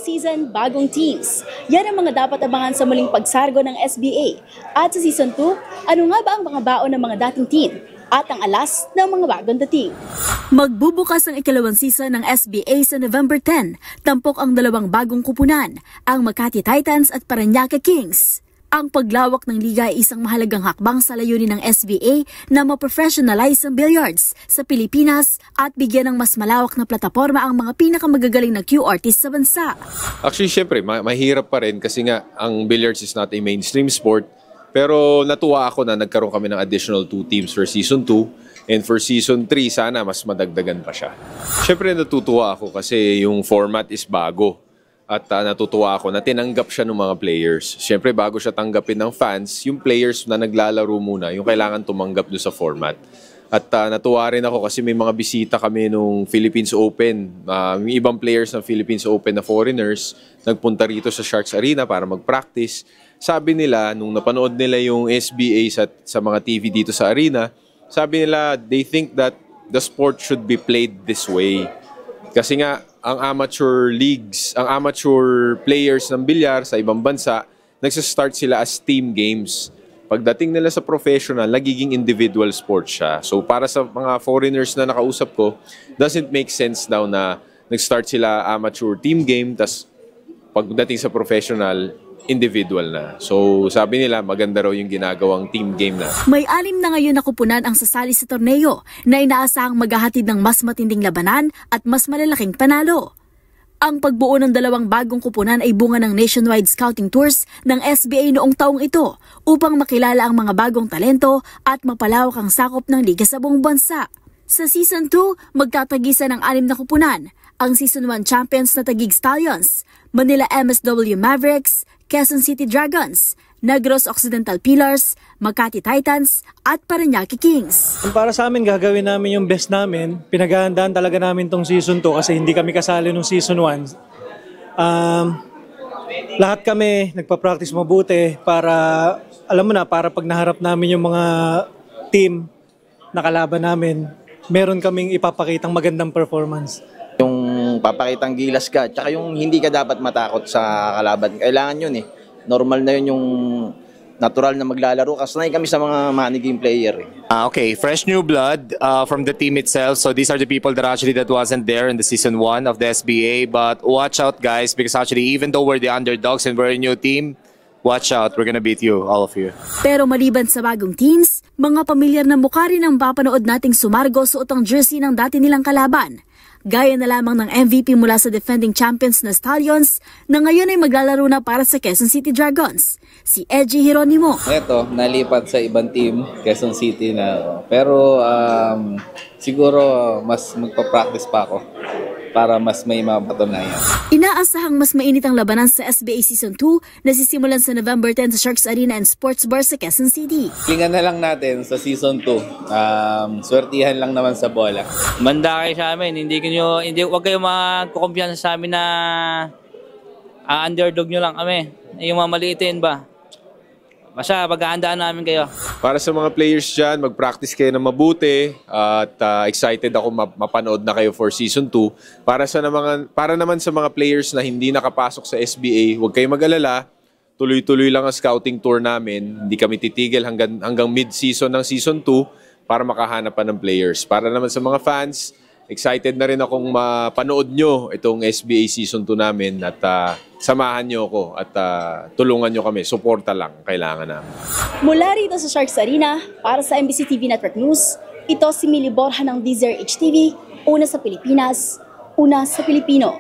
season, bagong teams. Yan ang mga dapat abangan sa muling pagsargo ng SBA. At sa Season 2, ano nga ba ang mga baon ng mga dating team? At ang alas ng mga bagong dating. Magbubukas ang ikalawang season ng SBA sa November 10. Tampok ang dalawang bagong kupunan, ang Makati Titans at Parañaque Kings. Ang paglawak ng liga ay isang mahalagang hakbang sa layunin ng SBA na ma-professionalize ang billiards sa Pilipinas at bigyan ng mas malawak na plataporma ang mga pinakamagagaling na cue artists sa bansa. Actually, syempre, mahirap pa rin kasi nga ang billiards is not a mainstream sport. Pero natuwa ako na nagkaroon kami ng additional 2 teams for Season 2. And for Season 3, sana mas madagdagan pa siya. Syempre, natutuwa ako kasi yung format is bago. At natutuwa ako na tinanggap siya ng mga players. Siyempre, bago siya tanggapin ng fans, yung players na naglalaro muna, yung kailangan tumanggap doon sa format. At natuwa rin ako kasi may mga bisita kami nung Philippines Open. Yung ibang players ng Philippines Open na foreigners, nagpunta rito sa Sharks Arena para mag-practice. Sabi nila, nung napanood nila yung SBA sa mga TV dito sa arena, sabi nila, they think that the sport should be played this way. Kasi nga, ang amateur leagues, ang amateur players ng bilyar sa ibang bansa, nagsastart sila as team games. Pagdating nila sa professional, nagiging individual sport siya. So para sa mga foreigners na nakausap ko, doesn't make sense daw na nag-start sila amateur team game, tas pagdating sa professional, individual na. So sabi nila maganda raw yung ginagawang team game na. May 6 na ngayon na kupunan ang sasali sa torneo na inaasahang maghahatid ng mas matinding labanan at mas malalaking panalo. Ang pagbuo ng 2 bagong kupunan ay bunga ng nationwide scouting tours ng SBA noong taong ito upang makilala ang mga bagong talento at mapalawak ang sakop ng liga sa buong bansa. Sa Season 2, magtatagisan ng 6 na kupunan, ang Season 1 champions na Taguig Stallions, Manila MSW Mavericks, Quezon City Dragons, Negros Occidental Pillars, Makati Titans at Parañaque Kings. Para sa amin, gagawin namin yung best namin. Pinaghahandaan talaga namin tong Season 2 kasi hindi kami kasali nung Season 1. Lahat kami nagpa-practice mabuti para, alam mo na, para pag naharap namin yung mga team na kalaban namin, meron kaming ipapakitang magandang performance. Yung papakitang gilas ka, tsaka yung hindi ka dapat matakot sa kalaban. Kailangan yun eh. Normal na yun yung natural na maglalaro. Kasanay kami sa mga money game player. Okay, fresh new blood from the team itself. So these are the people that wasn't there in the Season 1 of the SBA. But watch out guys, because actually even though we're the underdogs and we're a new team, watch out, we're gonna beat you, all of you. Pero maliban sa bagong teams, mga pamilyar na mukha rin ang papanood nating sumargo suot ang jersey ng dati nilang kalaban. Gaya na lamang ng MVP mula sa defending champions na Stallions na ngayon ay maglalaro na para sa Quezon City Dragons, si Edgy Jeronimo. Ito, nalipat sa ibang team, Quezon City na. Pero siguro mas magpa-practice pa ako para mas may mapatunayan. Inaasahang mas mainit ang labanan sa SBA Season 2 na sisimulan sa November 10 sa Sharks Arena and Sports Bar sa Quezon City. Lingan na lang natin sa Season 2. Swertihan lang naman sa bola. Manda kayo sa amin. Huwag kayo magkukumpiyansa sa amin na underdog nyo lang kami. Yung mga maliitin ba? Basta paghahandaan namin kayo. Para sa mga players dyan, mag-practice kayo na mabuti at excited ako mapanood na kayo for Season 2. Para naman sa mga players na hindi nakapasok sa SBA, huwag kayo mag-alala. Tuloy-tuloy lang ang scouting tour namin. Hindi kami titigil hanggang mid-season ng Season 2 para makahanap pa ng players. Para naman sa mga fans, excited na rin akong mapanood nyo itong SBA Season 2 namin at samahan nyo ako at tulungan nyo kami. Suporta lang kailangan namin. Mula rito sa Sharks Arena, para sa MBC TV Network News, ito si Mili Borja ng DZRH TV, una sa Pilipinas, una sa Pilipino.